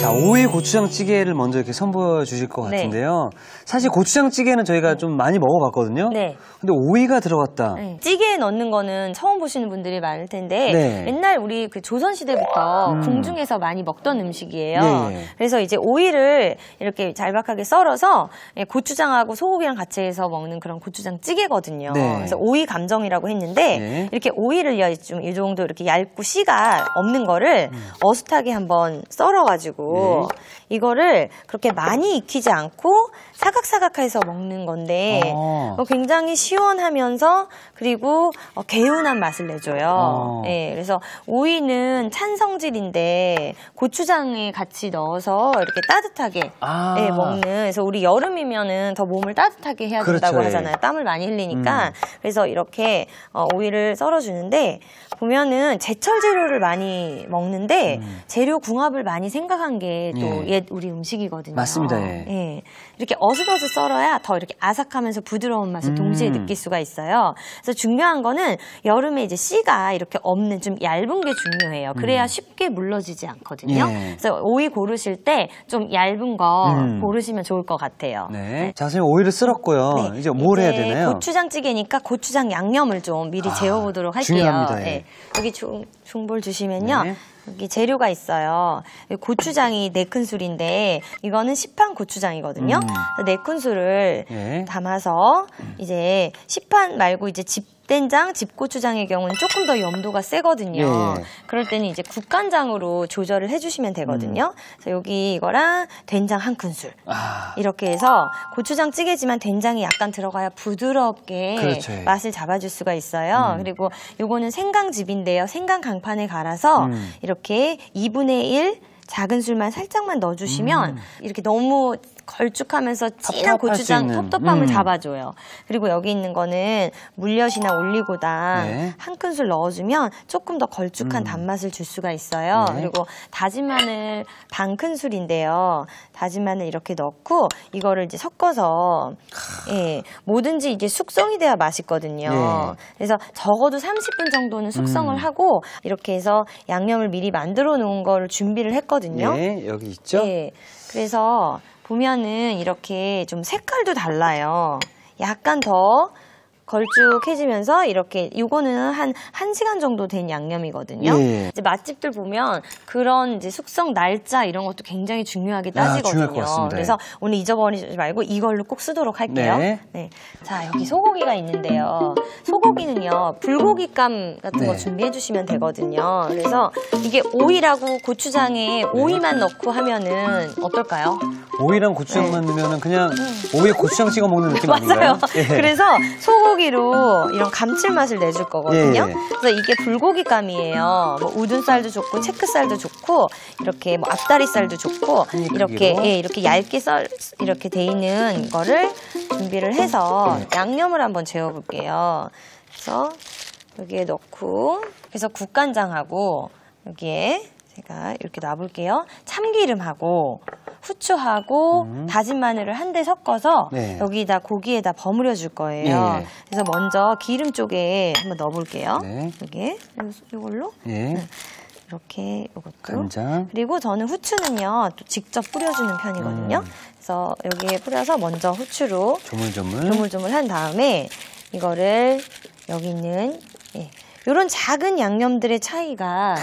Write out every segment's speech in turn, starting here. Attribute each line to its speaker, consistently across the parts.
Speaker 1: 자, 오이 고추장찌개를 먼저 이렇게 선보여 주실 것 같은데요. 사실 고추장찌개는 저희가 좀 많이 먹어봤거든요.
Speaker 2: 네.
Speaker 1: 근데 오이가 들어갔다.
Speaker 2: 찌개에 넣는 거는 처음 보시는 분들이 많을 텐데
Speaker 1: 네.
Speaker 2: 옛날 우리 그 조선시대부터 궁중에서 많이 먹던 음식이에요.
Speaker 1: 네.
Speaker 2: 그래서 이제 오이를 이렇게 잘박하게 썰어서 고추장하고 소고기랑 같이 해서 먹는 그런 고추장찌개거든요.
Speaker 1: 네.
Speaker 2: 그래서 오이 감정이라고 했는데
Speaker 1: 네.
Speaker 2: 이렇게 오이를 좀 이 정도 이렇게 얇고 씨가 없는 거를 어슷하게 한번 썰어가지고 이거를 그렇게 많이 익히지 않고 사각사각해서 먹는 건데 굉장히 시원하면서 그리고 개운한 맛을 내줘요. 예, 그래서 오이는 찬 성질인데 고추장에 같이 넣어서 이렇게 따뜻하게 예, 먹는. 그래서 우리 여름이면은 더 몸을 따뜻하게 해야 된다고
Speaker 1: 그렇죠,
Speaker 2: 하잖아요. 땀을 많이 흘리니까. 그래서 이렇게 오이를 썰어주는데 보면은 제철 재료를 많이 먹는데 재료 궁합을 많이 생각한 게 또 옛 우리 음식이거든요.
Speaker 1: 맞습니다.
Speaker 2: 예. 이렇게 어슷어슷 썰어야 더 이렇게 아삭하면서 부드러운 맛을 동시에 느낄 수가 있어요. 그래서 중요한 거는 여름에 이제 씨가 이렇게 없는 좀 얇은 게 중요해요. 그래야 쉽게 물러지지 않거든요. 그래서 오이 고르실 때 좀 얇은 거 고르시면 좋을 것 같아요.
Speaker 1: 네. 자, 선생님 오이를 썰었고요. 이제 뭘 해야 되나요?
Speaker 2: 고추장찌개니까 고추장 양념을 좀 미리 재워보도록 할게요.
Speaker 1: 중요합니다.
Speaker 2: 네. 여기 중볼 주시면요. 여기 재료가 있어요. 고추장이 4큰술인데 이거는 시판 고추장이거든요. 4큰술을 담아서 이제 시판 말고 이제 집된장, 집고추장의 경우는 조금 더 염도가 세거든요. 그럴 때는 이제 국간장으로 조절을 해주시면 되거든요. 그래서 여기 이거랑 된장 1큰술 이렇게 해서 고추장 찌개지만 된장이 약간 들어가야 부드럽게 맛을 잡아줄 수가 있어요. 그리고 요거는 생강즙인데요. 생강 강판에 갈아서 이렇게 2분의 1 작은 술만 살짝만 넣어주시면 이렇게 너무 걸쭉하면서 진한 고추장 텁텁함을 잡아줘요. 그리고 여기 있는 거는 물엿이나 올리고당 1큰술 넣어주면 조금 더 걸쭉한 단맛을 줄 수가 있어요. 그리고 다진 마늘 반큰술인데요. 다진 마늘 이렇게 넣고 이거를 이제 섞어서 뭐든지 이게 숙성이 돼야 맛있거든요. 그래서 적어도 30분 정도는 숙성을 하고 이렇게 해서 양념을 미리 만들어 놓은 거를 준비를 했거든요.
Speaker 1: 여기 있죠?
Speaker 2: 그래서 보면은 이렇게 좀 색깔도 달라요. 약간 더 걸쭉해지면서 이렇게 이거는 한 1시간 정도 된 양념이거든요. 이제 맛집들 보면 그런 이제 숙성 날짜 이런 것도 굉장히 중요하게 따지거든요. 그래서 오늘 잊어버리지 말고 이걸로 꼭 쓰도록 할게요. 자, 여기 소고기가 있는데요. 소고기는요, 불고기감 같은 거 준비해 주시면 되거든요. 그래서 이게 오이라고 고추장에 오이만 넣고 하면은 어떨까요?
Speaker 1: 오이랑 고추장만 넣으면 그냥 오이에 고추장 찍어 먹는 느낌 아닌가요?
Speaker 2: 맞아요. 그래서 소고기로 이런 감칠맛을 내줄 거거든요. 그래서 이게 불고기감이에요. 뭐 우둔살도 좋고 체크살도 좋고 이렇게 뭐 앞다리살도 좋고 이렇게 얇게 이렇게 돼 있는 거를 준비를 해서 양념을 한번 재워볼게요. 그래서 여기에 넣고 그래서 국간장하고 여기에 제가 이렇게 놔볼게요. 참기름하고 후추하고 다진 마늘을 한데 섞어서 여기다 고기에다 버무려 줄 거예요. 그래서 먼저 기름 쪽에 한번 넣어볼게요. 여기에 이걸로 이렇게 이것도
Speaker 1: 간장.
Speaker 2: 그리고 저는 후추는요 또 직접 뿌려주는 편이거든요. 그래서 여기에 뿌려서 먼저 후추로 조물조물 한 다음에 이거를 여기 있는 이런 작은 양념들의 차이가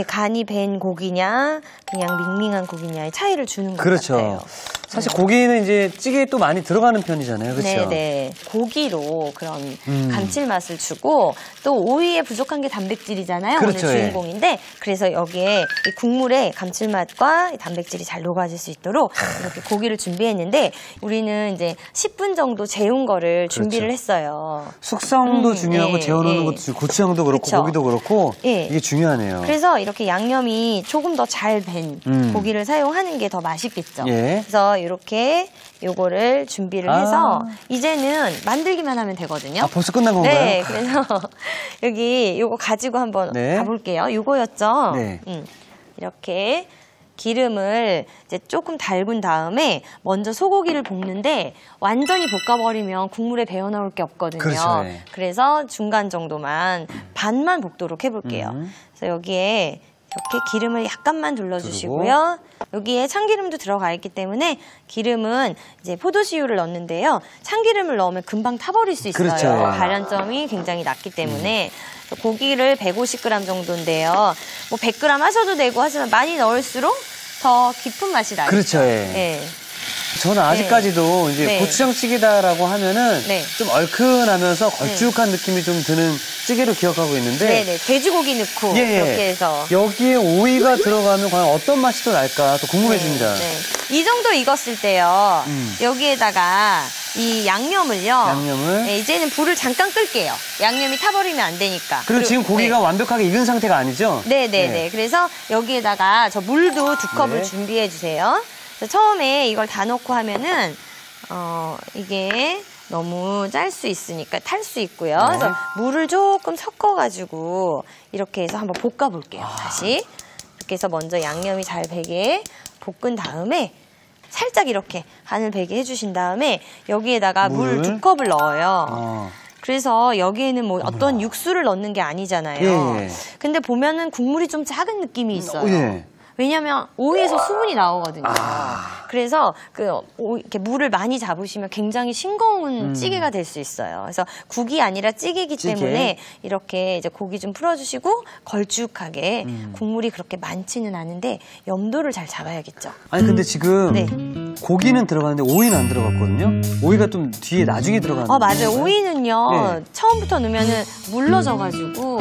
Speaker 2: 간이 밴 고기냐 그냥 밍밍한 고기냐의 차이를 주는 것 같아요.
Speaker 1: 사실 고기는 이제 찌개에 또 많이 들어가는 편이잖아요. 그렇죠?
Speaker 2: 네네. 고기로 그런 감칠맛을 주고 또 오이에 부족한 게 단백질이잖아요. 오늘 주인공인데 그래서 여기에 이 국물에 감칠맛과 단백질이 잘 녹아질 수 있도록 이렇게 고기를 준비했는데 우리는 이제 10분 정도 재운 거를 준비를 했어요.
Speaker 1: 숙성도 중요하고 재워놓는 것도 중요하고 고추장도 그렇고 고기도 그렇고 이게 중요하네요.
Speaker 2: 그래서 이렇게 양념이 조금 더 잘 밴 고기를 사용하는 게 더 맛있겠죠. 그래서 이렇게 요거를 준비를 해서 이제는 만들기만 하면 되거든요.
Speaker 1: 벌써 끝난 건가요?
Speaker 2: 네, 그래서 여기 요거 가지고 한번 가볼게요. 요거였죠? 이렇게 기름을 이제 조금 달군 다음에 먼저 소고기를 볶는데 완전히 볶아버리면 국물에 배어 나올 게 없거든요. 그래서 중간 정도만 반만 볶도록 해볼게요. 그래서 여기에 이렇게 기름을 약간만 둘러주시고요. 여기에 참기름도 들어가 있기 때문에 기름은 이제 포도씨유를 넣는데요. 참기름을 넣으면 금방 타버릴 수 있어요.
Speaker 1: 그렇죠.
Speaker 2: 발연점이 굉장히 낮기 때문에 고기를 150g 정도인데요. 뭐 100g 하셔도 되고 하지만 많이 넣을수록 더 깊은 맛이 나죠.
Speaker 1: 그렇죠. 예. 저는 아직까지도 이제 고추장찌개다라고 하면은 좀 얼큰하면서 걸쭉한 느낌이 좀 드는 찌개로 기억하고 있는데
Speaker 2: 돼지고기 넣고 이렇게 해서
Speaker 1: 여기에 오이가 들어가면 과연 어떤 맛이 또 날까 또 궁금해집니다.
Speaker 2: 이 정도 익었을 때요. 여기에다가 이 양념을 이제는 불을 잠깐 끌게요. 양념이 타버리면 안 되니까.
Speaker 1: 그리고 지금 고기가 완벽하게 익은 상태가 아니죠?
Speaker 2: 네네네. 그래서 여기에다가 저 물도 2컵을 준비해 주세요. 처음에 이걸 다 넣고 하면은 이게 너무 짤 수 있으니까 탈 수 있고요. 그래서 물을 조금 섞어가지고 이렇게 해서 한번 볶아볼게요. 다시 이렇게 해서 먼저 양념이 잘 배게 볶은 다음에 살짝 이렇게 간을 배게 해주신 다음에 여기에다가 물 2컵을 넣어요. 그래서 여기에는 뭐 어떤 육수를 넣는 게 아니잖아요. 근데 보면은 국물이 좀 작은 느낌이 있어요. 왜냐면 오이에서 수분이 나오거든요. 그래서 이렇게 물을 많이 잡으시면 굉장히 싱거운 찌개가 될 수 있어요. 그래서 국이 아니라 찌개이기 때문에 이렇게 이제 고기 좀 풀어주시고 걸쭉하게 국물이 그렇게 많지는 않은데 염도를 잘 잡아야겠죠.
Speaker 1: 아니 근데 지금 고기는 들어가는데 오이는 안 들어갔거든요. 오이가 좀 뒤에 나중에 들어가는.
Speaker 2: 맞아요. 오이는요 처음부터 넣으면은 물러져가지고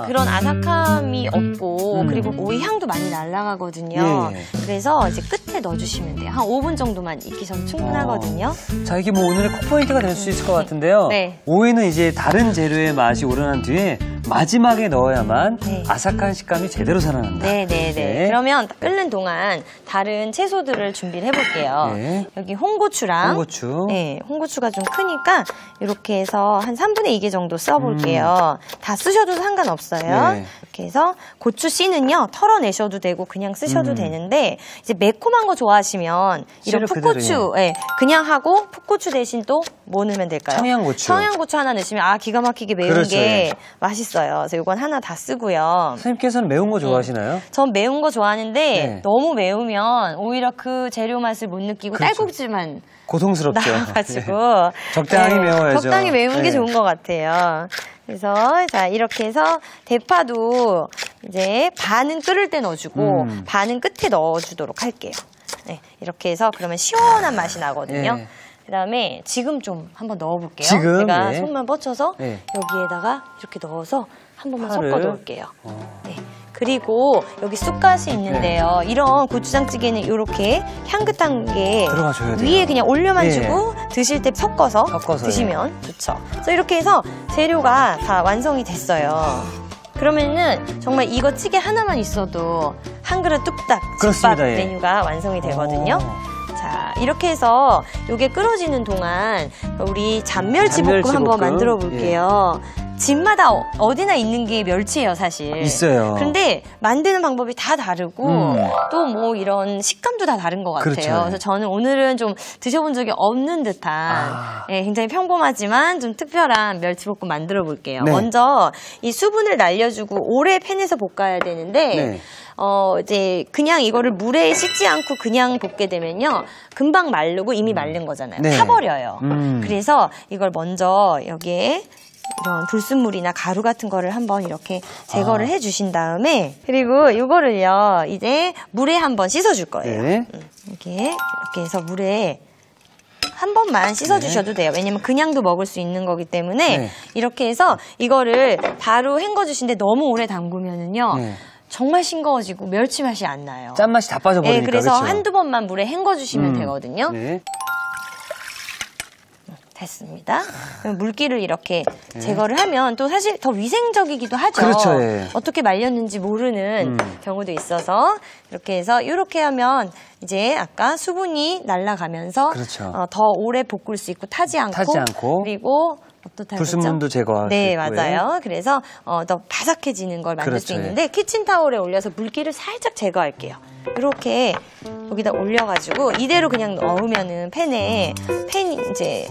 Speaker 2: 그런 아삭함이 없고 그리고 오이 향도 많이 날아가거든요. 그래서 이제 끝에 넣어주시면 돼요. 한 5분 정도만 익히셔도 충분하거든요.
Speaker 1: 자, 이게 뭐 오늘의 콕포인트가 될 수 있을 것 같은데요. 오이는 이제 다른 재료의 맛이 우러난 뒤에 마지막에 넣어야만 아삭한 식감이 제대로 살아난다.
Speaker 2: 그러면 끓는 동안 다른 채소들을 준비를 해볼게요. 여기 홍고추랑 홍고추가 좀 크니까 이렇게 해서 한 3분의 2개 정도 써볼게요. 다 쓰셔도 상관없어요. 이렇게 해서 고추 씨는요 털어내셔도 되고 그냥 쓰셔도 되는데 이제 매콤한 거 좋아하시면 이런 풋고추 그냥 하고 풋고추 대신 또 뭐 넣으면 될까요? 청양고추 하나 넣으시면 기가 막히게 매운 게 맛있어요. 그래서 이건 하나 다 쓰고요.
Speaker 1: 선생님께서는 매운 거 좋아하시나요?
Speaker 2: 전 매운 거 좋아하는데 너무 매우면 오히려 그 재료 맛을 못 느끼고 딸꾹질만
Speaker 1: 고통스럽죠.
Speaker 2: 나와가지고
Speaker 1: 적당히 매워야죠.
Speaker 2: 적당히 매운 게 좋은 것 같아요. 그래서 자 이렇게 해서 대파도 이제 반은 끓을 때 넣어주고 반은 끝에 넣어주도록 할게요. 이렇게 해서 그러면 시원한 맛이 나거든요. 그다음에 지금 좀 한번 넣어볼게요. 제가 손만 뻗쳐서 여기에다가 이렇게 넣어서 한 번만 섞어 놓을게요. 그리고 여기 쑥갓이 있는데요. 이런 고추장찌개는 이렇게 향긋한 게
Speaker 1: 들어가줘야 돼요.
Speaker 2: 위에 그냥 올려만 주고 드실 때 섞어서 드시면 좋죠. 그래서 이렇게 해서 재료가 다 완성이 됐어요. 그러면은 정말 이거 찌개 하나만 있어도 한 그릇 뚝딱 집밥 메뉴가 완성이 되거든요. 자, 이렇게 해서 이게 끓어지는 동안 우리 잔멸치볶음 한번 만들어 볼게요. 집마다 어디나 있는 게 멸치예요, 사실.
Speaker 1: 있어요.
Speaker 2: 그런데 만드는 방법이 다 다르고 또 뭐 이런 식감도 다 다른 것 같아요. 그래서 저는 오늘은 좀 드셔본 적이 없는 듯한 굉장히 평범하지만 좀 특별한 멸치볶음 만들어 볼게요. 먼저 이 수분을 날려주고 오래 팬에서 볶아야 되는데 이제 그냥 이거를 물에 씻지 않고 그냥 볶게 되면요. 금방 마르고 이미 마른 거잖아요. 타버려요. 그래서 이걸 먼저 여기에 이런 불순물이나 가루 같은 거를 한번 이렇게 제거를 해주신 다음에 그리고 이거를요 이제 물에 한번 씻어줄 거예요. 이렇게 해서 물에 한 번만 씻어주셔도 돼요. 왜냐면 그냥도 먹을 수 있는 거기 때문에 이렇게 해서 이거를 바로 헹궈주신데 너무 오래 담그면은요 정말 싱거워지고 멸치 맛이 안 나요.
Speaker 1: 짠맛이 다 빠져버리니까.
Speaker 2: 그래서 한두 번만 물에 헹궈주시면 되거든요. 됐습니다. 물기를 이렇게 제거를 하면 또 사실 더 위생적이기도 하죠. 어떻게 말렸는지 모르는 경우도 있어서 이렇게 해서 이렇게 하면 이제 아까 수분이 날아가면서 더 오래 볶을 수 있고 타지 않고 그리고
Speaker 1: 불순물도 제거하고
Speaker 2: 맞아요. 그래서 더 바삭해지는 걸 만들 수 있는데 키친타올에 올려서 물기를 살짝 제거할게요. 이렇게 여기다 올려가지고 이대로 그냥 넣으면은 팬이 이제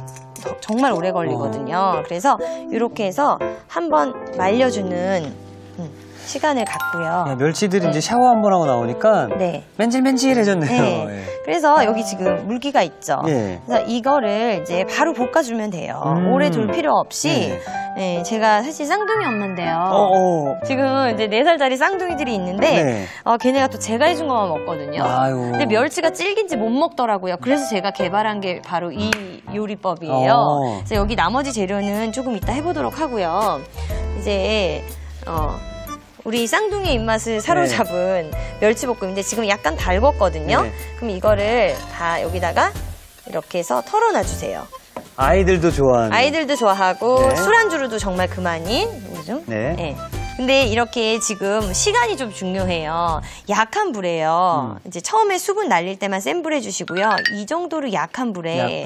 Speaker 2: 정말 오래 걸리거든요. 그래서 이렇게 해서 한번 말려주는 시간을 갖고요.
Speaker 1: 야, 멸치들이 이제 샤워 한번 하고 나오니까 맨질맨질해졌네요.
Speaker 2: 네. 그래서 여기 지금 물기가 있죠. 그래서 이거를 이제 바로 볶아주면 돼요. 오래 둘 필요 없이. 네, 제가 사실 쌍둥이 엄마인데요. 지금 이제 4살짜리 쌍둥이들이 있는데 걔네가 또 제가 해준 것만 먹거든요. 아유. 근데 멸치가 질긴지 못 먹더라고요. 그래서 제가 개발한 게 바로 이 요리법이에요. 그래서 여기 나머지 재료는 조금 이따 해보도록 하고요. 이제 우리 쌍둥이의 입맛을 사로잡은 멸치볶음인데 지금 약간 달궜거든요. 그럼 이거를 다 여기다가 이렇게 해서 털어놔 주세요.
Speaker 1: 아이들도 좋아하는.
Speaker 2: 아이들도 좋아하고 술안주로도 정말 그만인. 뭐죠? 근데 이렇게 지금 시간이 좀 중요해요. 약한 불에요. 이제 처음에 수분 날릴 때만 센 불 해주시고요. 이 정도로 약한 불에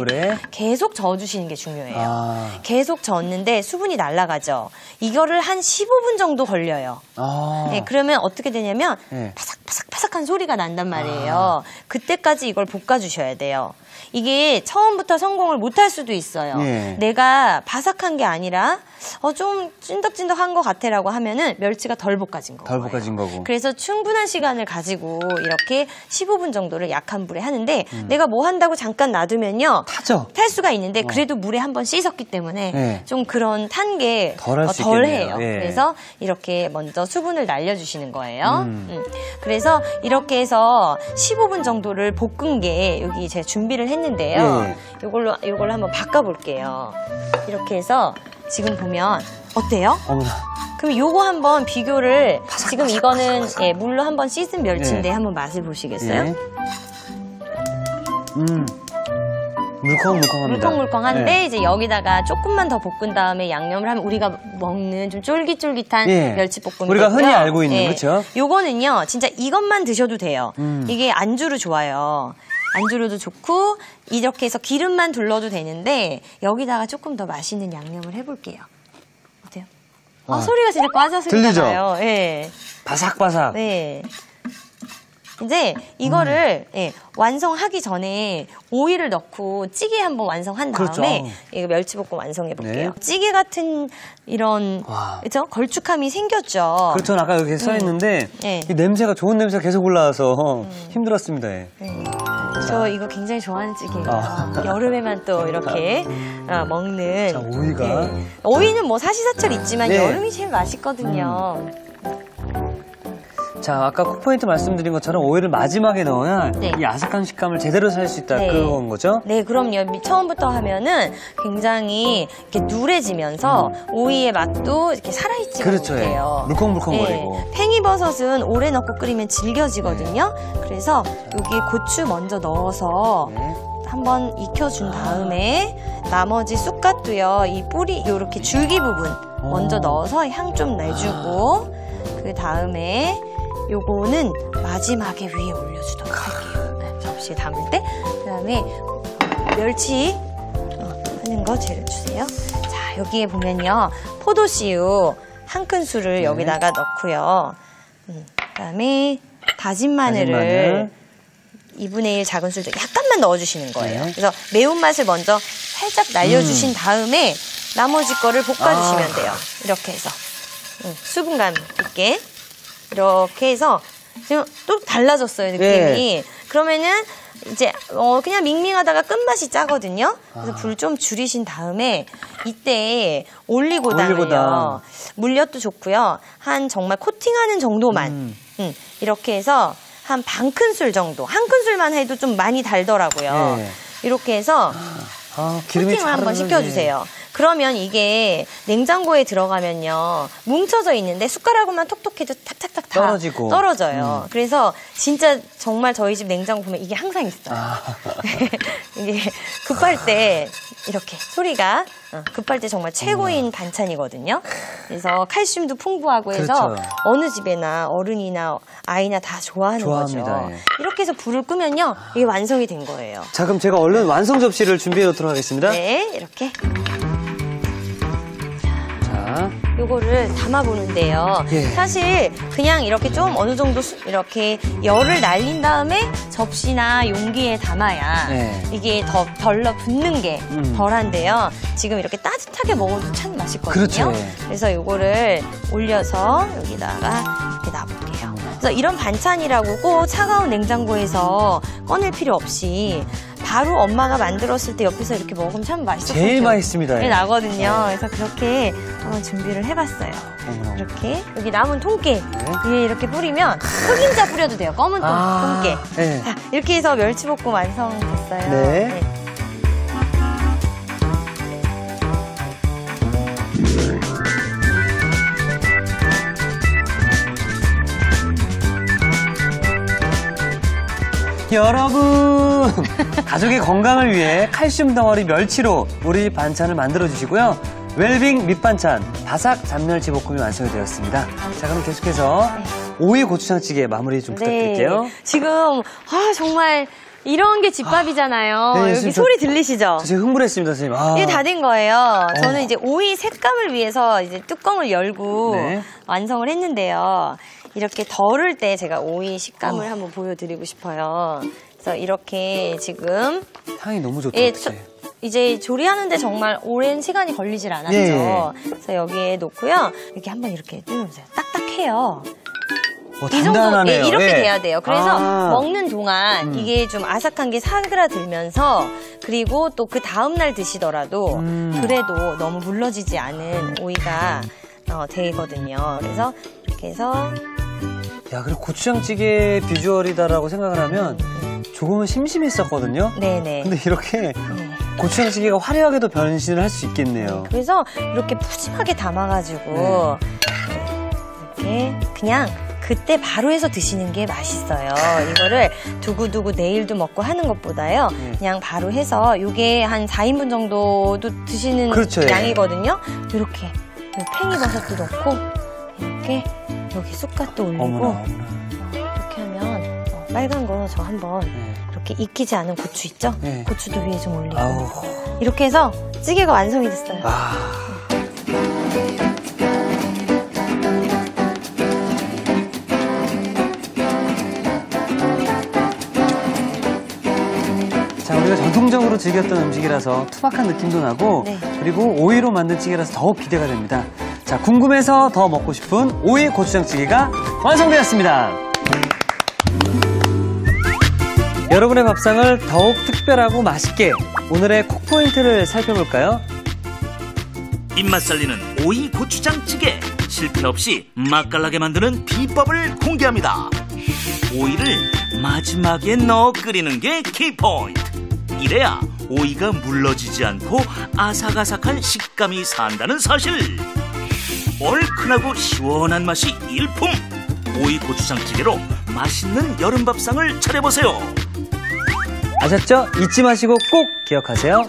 Speaker 2: 계속 저어주시는 게 중요해요. 계속 저었는데 수분이 날아가죠. 이거를 한 15분 정도 걸려요. 그러면 어떻게 되냐면 바삭바삭한 소리가 난단 말이에요. 그때까지 이걸 볶아주셔야 돼요. 이게 처음부터 성공을 못할 수도 있어요. 내가 바삭한 게 아니라 좀 찐덕찐덕한 것 같아라고 하면은 멸치가 덜 볶아진 거고. 그래서 충분한 시간을 가지고 이렇게 15분 정도를 약한 불에 하는데 내가 뭐 한다고 잠깐 놔두면요 탈 수가 있는데 그래도 물에 한번 씻었기 때문에 좀 그런 탄 게 덜해요. 그래서 이렇게 먼저 수분을 날려주시는 거예요. 그래서 이렇게 해서 15분 정도를 볶은 게 여기 제가 준비를 했는데요. 이걸로 한번 바꿔볼게요. 이렇게 해서 지금 보면 어때요? 그럼 요거 한번 비교를 지금 이거는 물로 한번 씻은 멸치인데 한번 맛을 보시겠어요?
Speaker 1: 물컹물컹합니다.
Speaker 2: 물컹물컹한데 이제 여기다가 조금만 더 볶은 다음에 양념을 하면 우리가 먹는 좀 쫄깃쫄깃한 멸치볶음이고요.
Speaker 1: 우리가 흔히 알고 있는 그렇죠?
Speaker 2: 요거는요 진짜 이것만 드셔도 돼요. 이게 안주로 좋아요. 안주로도 좋고 이렇게 해서 기름만 둘러도 되는데 여기다가 조금 더 맛있는 양념을 해볼게요. 어때요? 소리가 진짜 과자 소리잖아요.
Speaker 1: 들리죠? 바삭바삭.
Speaker 2: 이제 이거를 완성하기 전에 오이를 넣고 찌개 한번 완성한 다음에 이거 멸치볶음 완성해 볼게요. 찌개 같은 이런 그렇죠? 걸쭉함이 생겼죠.
Speaker 1: 그렇죠. 아까 여기 써 있는데 이 냄새가 좋은 냄새가 계속 올라와서 힘들었습니다.
Speaker 2: 저 이거 굉장히 좋아하는 찌개예요. 여름에만 또 이렇게 먹는.
Speaker 1: 자, 오이가.
Speaker 2: 오이는 뭐 사시사철 있지만 여름이 제일 맛있거든요.
Speaker 1: 자, 아까 콕포인트 말씀드린 것처럼 오이를 마지막에 넣어야 이 아삭한 식감을 제대로 살 수 있다 그런 거죠?
Speaker 2: 네, 그럼요. 처음부터 하면은 굉장히 이렇게 누래지면서 오이의 맛도 이렇게 살아있지가 못해요.
Speaker 1: 물컹물컹거리고.
Speaker 2: 팽이버섯은 오래 넣고 끓이면 질겨지거든요. 그래서 여기에 고추 먼저 넣어서 한번 익혀준 다음에 나머지 쑥갓도요. 이 뿌리 이렇게 줄기 부분 먼저 넣어서 향 좀 내주고 그 다음에 요거는 마지막에 위에 올려주도록 할게요. 접시에 담을 때. 그 다음에 멸치 하는 거 재료 주세요. 자, 여기에 보면요. 포도씨유 1큰술을 여기다가 넣고요. 그 다음에 다진 마늘을 2분의 1 작은 술도 약간만 넣어주시는 거예요. 그래서 매운맛을 먼저 살짝 날려주신 다음에 나머지 거를 볶아주시면 돼요. 이렇게 해서 수분감 있게 이렇게 해서 지금 또 달라졌어요, 느낌이. 그러면은 이제 그냥 밍밍하다가 끝맛이 짜거든요. 그래서 불 좀 줄이신 다음에 이때 올리고당을요. 물엿도 좋고요. 한 정말 코팅하는 정도만 이렇게 해서 한 반 큰술 정도. 1큰술만 해도 좀 많이 달더라고요. 이렇게 해서 코팅을 한번 시켜주세요. 그러면 이게 냉장고에 들어가면요 뭉쳐져 있는데 숟가락으로만 톡톡해도 탁탁탁 떨어져요. 그래서 진짜 정말 저희 집 냉장고 보면 이게 항상 있어요. 이게 급할 때 이렇게 소리가 급할 때 정말 최고인 반찬이거든요. 그래서 칼슘도 풍부하고 해서 어느 집에나 어른이나 아이나 다 좋아하는 거죠. 이렇게 해서 불을 끄면요 이게 완성이 된 거예요.
Speaker 1: 자, 그럼 제가 얼른 완성 접시를 준비해 놓도록 하겠습니다.
Speaker 2: 네, 이렇게. 요거를 담아보는데요. 사실 그냥 이렇게 좀 어느 정도 이렇게 열을 날린 다음에 접시나 용기에 담아야 이게 더 덜러붙는 게 덜한데요. 지금 이렇게 따뜻하게 먹어도 참 맛있거든요.
Speaker 1: 그렇죠.
Speaker 2: 그래서 요거를 올려서 여기다가 이렇게 놔볼게요. 그래서 이런 반찬이라고 꼭 차가운 냉장고에서 꺼낼 필요 없이 바로 엄마가 만들었을 때 옆에서 이렇게 먹으면 참 맛있었어요.
Speaker 1: 제일 맛있습니다.
Speaker 2: 네, 나거든요. 그래서 그렇게 한번 준비를 해봤어요. 이렇게 여기 남은 통깨 위에 이렇게 뿌리면 흑임자 뿌려도 돼요. 검은 통깨.
Speaker 1: 네.
Speaker 2: 자, 이렇게 해서 멸치볶음 완성됐어요.
Speaker 1: 네. 여러분, 가족의 건강을 위해 칼슘 덩어리 멸치로 우리 반찬을 만들어 주시고요. 웰빙 밑반찬 바삭 잡멸치 볶음이 완성이 되었습니다. 자, 그럼 계속해서 오이 고추장찌개 마무리 좀 부탁드릴게요.
Speaker 2: 지금 정말 이런 게 집밥이잖아요.
Speaker 1: 네,
Speaker 2: 여기 소리 들리시죠?
Speaker 1: 저 지금 흥분했습니다, 선생님.
Speaker 2: 이게 다 된 거예요. 저는 이제 오이 색감을 위해서 이제 뚜껑을 열고 완성을 했는데요. 이렇게 덜을 때 제가 오이 식감을 한번 보여드리고 싶어요. 그래서 이렇게 지금
Speaker 1: 향이 너무 좋다.
Speaker 2: 이제 조리하는데 정말 오랜 시간이 걸리질 않았죠. 그래서 여기에 놓고요. 이렇게 한번 이렇게 뜯어보세요. 딱딱해요. 이 정도 이렇게 돼야 돼요. 그래서 먹는 동안 이게 좀 아삭한 게 사그라들면서 그리고 또 그 다음날 드시더라도 그래도 너무 물러지지 않은 오이가 되거든요. 그래서 이렇게 해서
Speaker 1: 야, 그리고 고추장찌개 비주얼이다라고 생각을 하면 조금은 심심했었거든요.
Speaker 2: 네네.
Speaker 1: 근데 이렇게 고추장찌개가 화려하게도 변신을 할 수 있겠네요.
Speaker 2: 그래서 이렇게 푸짐하게 담아가지고 이렇게 그냥 그때 바로 해서 드시는 게 맛있어요. 이거를 두고두고 내일도 먹고 하는 것보다요. 그냥 바로 해서 이게 한 4인분 정도도 드시는 양이거든요. 이렇게 팽이버섯도 넣고 이렇게 여기 쑥갓도 올리고
Speaker 1: 어머나.
Speaker 2: 이렇게 하면 빨간 거 저 한번 이렇게 익히지 않은 고추 있죠? 고추도 위에 좀 올리고 이렇게 해서 찌개가 완성이 됐어요.
Speaker 1: 자, 우리가 전통적으로 즐겼던 음식이라서 투박한 느낌도 나고 그리고 오이로 만든 찌개라서 더욱 기대가 됩니다. 자, 궁금해서 더 먹고 싶은 오이 고추장찌개가 완성되었습니다. 여러분의 밥상을 더욱 특별하고 맛있게 오늘의 콕포인트를 살펴볼까요?
Speaker 3: 입맛 살리는 오이 고추장찌개, 실패 없이 맛깔나게 만드는 비법을 공개합니다. 오이를 마지막에 넣어 끓이는 게 키포인트. 이래야 오이가 물러지지 않고 아삭아삭한 식감이 산다는 사실. 얼큰하고 시원한 맛이 일품! 오이 고추장찌개로 맛있는 여름밥상을 차려보세요.
Speaker 1: 아셨죠? 잊지 마시고 꼭 기억하세요.